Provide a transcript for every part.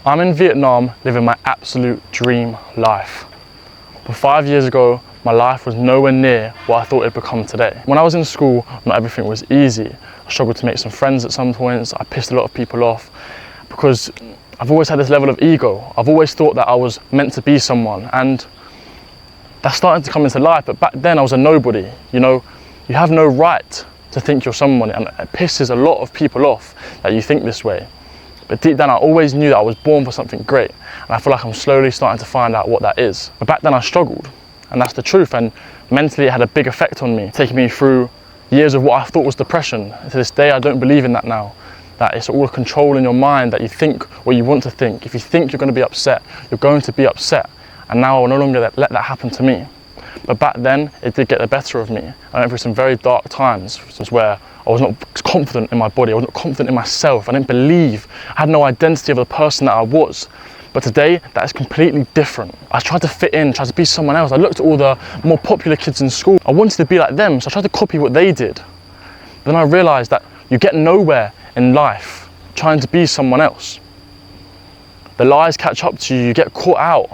I'm in Vietnam living my absolute dream life. But 5 years ago, my life was nowhere near what I thought it'd become today. When I was in school, not everything was easy. I struggled to make some friends at some points. I pissed a lot of people off because I've always had this level of ego. I've always thought that I was meant to be someone, and that's starting to come into life. But back then I was a nobody. You know, you have no right to think you're someone, and it pisses a lot of people off that you think this way. But deep down, I always knew that I was born for something great, and I feel like I'm slowly starting to find out what that is. But back then I struggled, and that's the truth, and mentally it had a big effect on me, taking me through years of what I thought was depression. And to this day, I don't believe in that now, that it's all a control in your mind, that you think what you want to think. If you think you're going to be upset, you're going to be upset, and now I will no longer let that happen to me. But back then, it did get the better of me. I went through some very dark times where I was not confident in my body, I was not confident in myself, I didn't believe, I had no identity of the person that I was. But today, that is completely different. I tried to fit in, tried to be someone else. I looked at all the more popular kids in school. I wanted to be like them, so I tried to copy what they did. But then I realized that you get nowhere in life trying to be someone else. The lies catch up to you, you get caught out.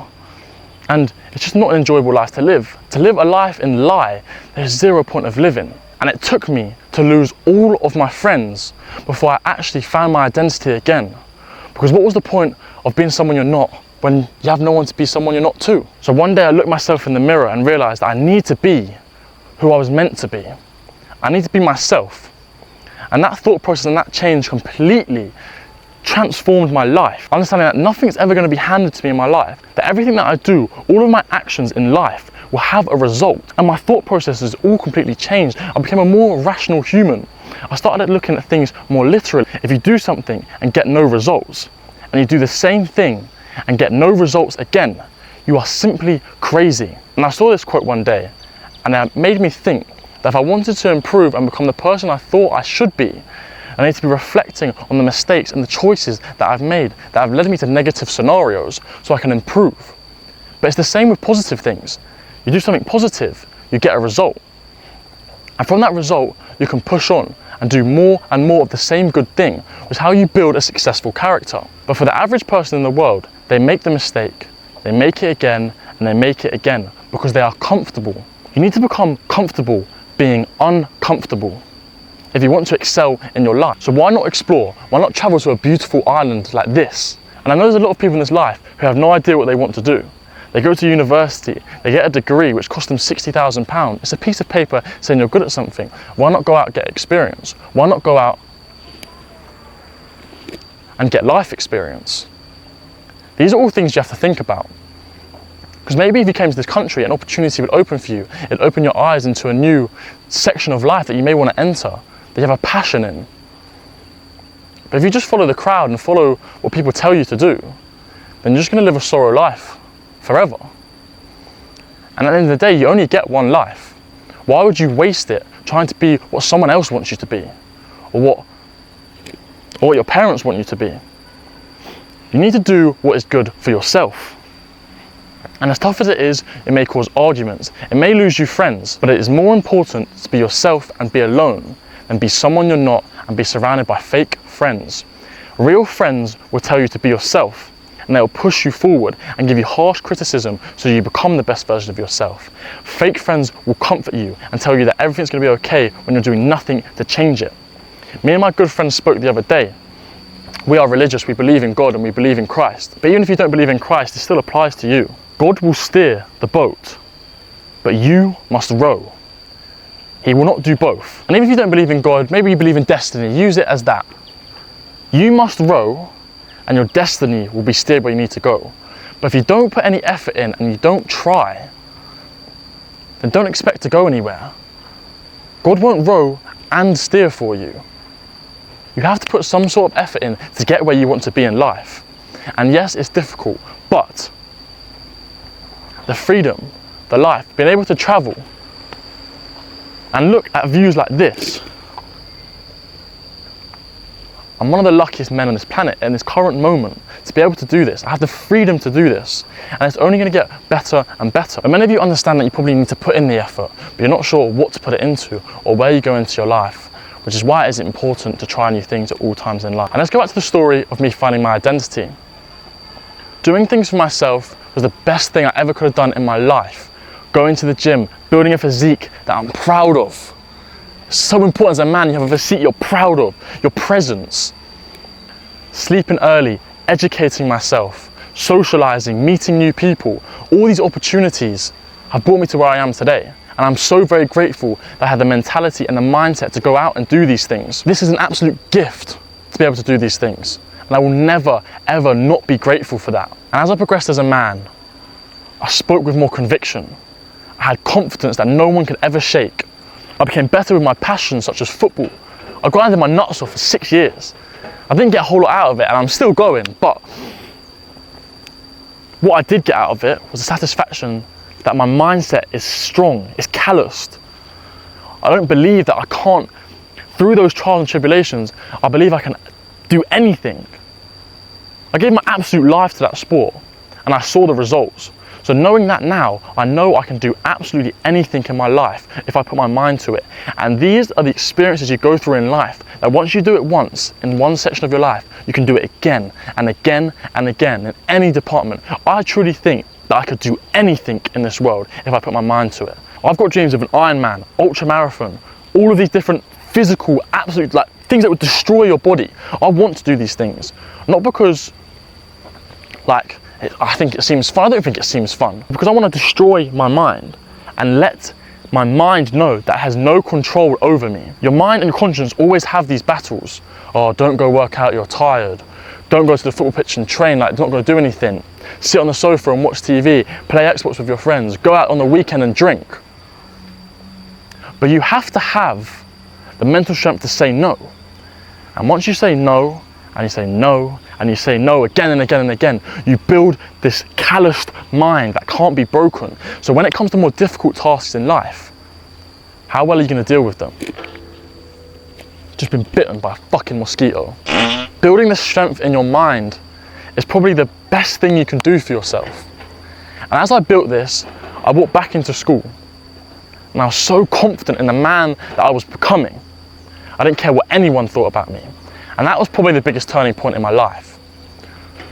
And it's just not an enjoyable life to live. To live a life in lie, there's zero point of living. And it took me to lose all of my friends before I actually found my identity again. Because what was the point of being someone you're not when you have no one to be someone you're not too? So one day I looked myself in the mirror and realized that I need to be who I was meant to be. I need to be myself. And that thought process and that change completely transformed my life. Understanding that nothing's ever going to be handed to me in my life, that everything that I do, all of my actions in life will have a result. And my thought processes all completely changed. I became a more rational human. I started looking at things more literally. If you do something and get no results, and you do the same thing and get no results again, you are simply crazy. And I saw this quote one day, and it made me think that if I wanted to improve and become the person I thought I should be, I need to be reflecting on the mistakes and the choices that I've made that have led me to negative scenarios so I can improve. But it's the same with positive things. You do something positive, you get a result. And from that result, you can push on and do more and more of the same good thing, which is how you build a successful character. But for the average person in the world, they make the mistake, they make it again, and they make it again because they are comfortable. You need to become comfortable being uncomfortable if you want to excel in your life. So why not explore? Why not travel to a beautiful island like this? And I know there's a lot of people in this life who have no idea what they want to do. They go to university, they get a degree which costs them £60,000. It's a piece of paper saying you're good at something. Why not go out and get experience? Why not go out and get life experience? These are all things you have to think about. Because maybe if you came to this country, an opportunity would open for you. It'd open your eyes into a new section of life that you may want to enter, that you have a passion in. But if you just follow the crowd and follow what people tell you to do, then you're just going to live a sorrow life forever. And at the end of the day, you only get one life. Why would you waste it trying to be what someone else wants you to be, or what your parents want you to be? You need to do what is good for yourself. And as tough as it is, it may cause arguments, it may lose you friends, but it is more important to be yourself and be alone than be someone you're not and be surrounded by fake friends. Real friends will tell you to be yourself, and they will push you forward and give you harsh criticism so you become the best version of yourself. Fake friends will comfort you and tell you that everything's going to be okay when you're doing nothing to change it. Me and my good friend spoke the other day. We are religious, we believe in God and we believe in Christ. But even if you don't believe in Christ, it still applies to you. God will steer the boat, but you must row. He will not do both. And even if you don't believe in God, maybe you believe in destiny, use it as that. You must row, and your destiny will be steered where you need to go. But if you don't put any effort in and you don't try, then don't expect to go anywhere. God won't row and steer for you. You have to put some sort of effort in to get where you want to be in life. And yes, it's difficult, but the freedom, the life, being able to travel and look at views like this. I'm one of the luckiest men on this planet in this current moment to be able to do this. I have the freedom to do this, and it's only going to get better and better. And many of you understand that you probably need to put in the effort, but you're not sure what to put it into or where you go into your life, which is why it is important to try new things at all times in life. And let's go back to the story of me finding my identity. Doing things for myself was the best thing I ever could have done in my life. Going to the gym, building a physique that I'm proud of. It's so important as a man, you have a physique you're proud of, your presence. Sleeping early, educating myself, socializing, meeting new people, all these opportunities have brought me to where I am today. And I'm so very grateful that I had the mentality and the mindset to go out and do these things. This is an absolute gift to be able to do these things. And I will never, ever not be grateful for that. And as I progressed as a man, I spoke with more conviction. I had confidence that no one could ever shake. I became better with my passions such as football. I grinded my nuts off for 6 years. I didn't get a whole lot out of it and I'm still going, but what I did get out of it was the satisfaction that my mindset is strong, it's calloused. I don't believe that I can't, through those trials and tribulations, I believe I can do anything. I gave my absolute life to that sport and I saw the results. So knowing that now, I know I can do absolutely anything in my life if I put my mind to it. And these are the experiences you go through in life, that once you do it once in one section of your life, you can do it again and again and again in any department. I truly think that I could do anything in this world if I put my mind to it. I've got dreams of an Ironman, ultra marathon, all of these different physical, absolute things that would destroy your body. I want to do these things, not because I think it seems fun. I don't think it seems fun, because I want to destroy my mind and let my mind know that it has no control over me. Your mind and conscience always have these battles. Oh, don't go work out, you're tired. Don't go to the football pitch and train, it's not going to do anything. Sit on the sofa and watch TV, play Xbox with your friends, go out on the weekend and drink. But you have to have the mental strength to say no. And once you say no, and you say no, and you say no again and again and again, you build this calloused mind that can't be broken. So when it comes to more difficult tasks in life, how well are you going to deal with them? Just been bitten by a fucking mosquito. Building this strength in your mind is probably the best thing you can do for yourself. And as I built this, I walked back into school and I was so confident in the man that I was becoming. I didn't care what anyone thought about me. And that was probably the biggest turning point in my life.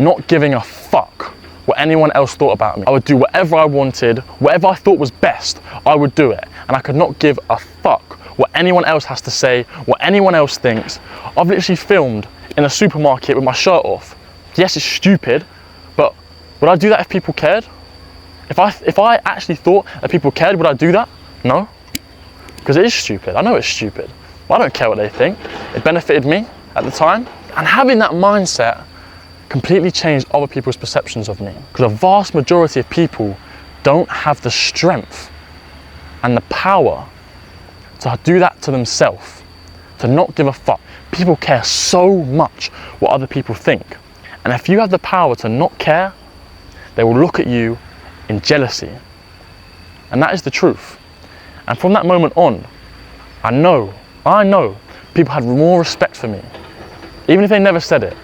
Not giving a fuck what anyone else thought about me. I would do whatever I wanted, whatever I thought was best, I would do it. And I could not give a fuck what anyone else has to say, what anyone else thinks. I've literally filmed in a supermarket with my shirt off. Yes, it's stupid, but would I do that if people cared? If I actually thought that people cared, would I do that? No, because it is stupid. I know it's stupid, but I don't care what they think. It benefited me at the time. And having that mindset completely changed other people's perceptions of me, because a vast majority of people don't have the strength and the power to do that to themselves, to not give a fuck. People care so much what other people think. And if you have the power to not care, they will look at you in jealousy. And that is the truth. And from that moment on, I know people had more respect for me. Even if they never said it,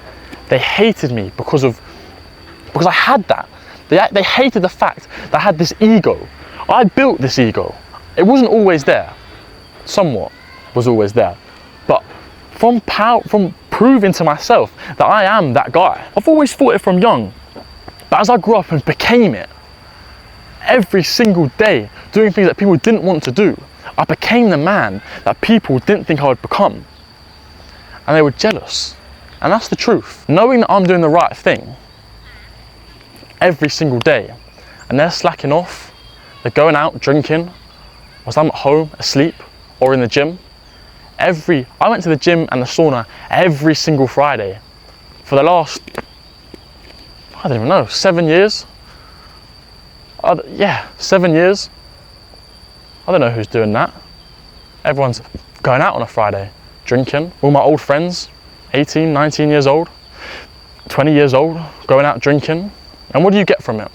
they hated me because I had that. They hated the fact that I had this ego. I built this ego. It wasn't always there. Somewhat was always there. But from proving to myself that I am that guy. I've always thought it from young. But as I grew up and became it, every single day, doing things that people didn't want to do, I became the man that people didn't think I would become. And they were jealous. And that's the truth. Knowing that I'm doing the right thing every single day, and they're slacking off, they're going out drinking, whilst I'm at home asleep or in the gym. I went to the gym and the sauna every single Friday for the last, I don't even know, 7 years? 7 years. I don't know who's doing that. Everyone's going out on a Friday, drinking. All my old friends, 18, 19 years old, 20 years old, going out drinking. And what do you get from it?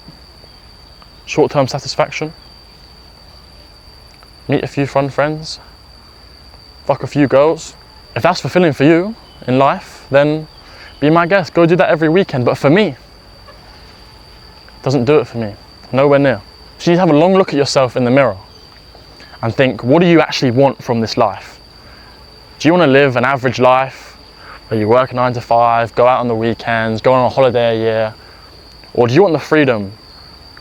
Short-term satisfaction. Meet a few fun friends. Fuck a few girls. If that's fulfilling for you in life, then be my guest. Go do that every weekend. But for me, it doesn't do it for me. Nowhere near. So you need to have a long look at yourself in the mirror and think, what do you actually want from this life? Do you want to live an average life where you work 9 to 5, go out on the weekends, go on a holiday a year? Or do you want the freedom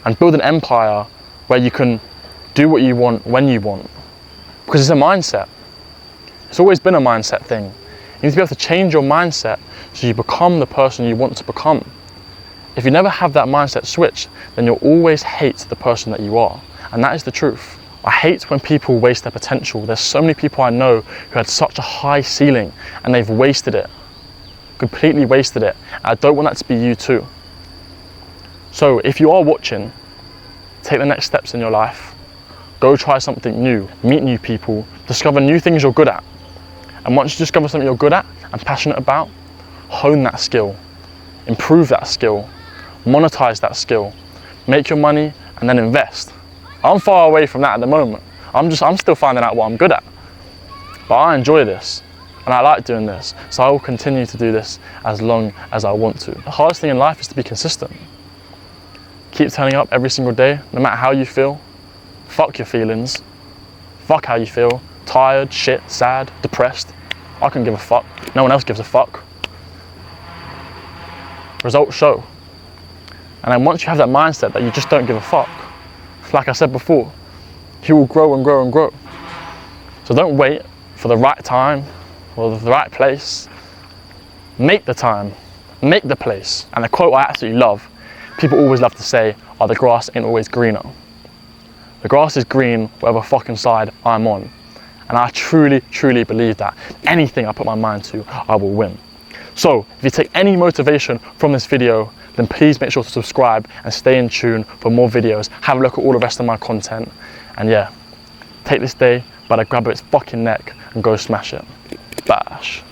and build an empire where you can do what you want when you want? Because it's a mindset. It's always been a mindset thing. You need to be able to change your mindset so you become the person you want to become. If you never have that mindset switch, then you'll always hate the person that you are. And that is the truth. I hate when people waste their potential. There's so many people I know who had such a high ceiling and they've wasted it. Completely wasted it. And I don't want that to be you too. So if you are watching, take the next steps in your life. Go try something new, meet new people, discover new things you're good at. And once you discover something you're good at and passionate about, hone that skill, improve that skill, monetize that skill, make your money and then invest. I'm far away from that at the moment. I'm still finding out what I'm good at. But I enjoy this and I like doing this. So I will continue to do this as long as I want to. The hardest thing in life is to be consistent. Keep turning up every single day, no matter how you feel. Fuck your feelings. Fuck how you feel. Tired, shit, sad, depressed. I couldn't give a fuck. No one else gives a fuck. Results show. And then once you have that mindset that you just don't give a fuck, like I said before, you will grow and grow and grow. So don't wait for the right time or the right place. Make the time, make the place. And the quote I absolutely love, people always love to say, oh, the grass ain't always greener. The grass is green whatever fucking side I'm on. And I truly, truly believe that. Anything I put my mind to, I will win. So if you take any motivation from this video, then please make sure to subscribe and stay in tune for more videos. Have a look at all the rest of my content. And yeah, take this day by the grab of its fucking neck and go smash it. Bash.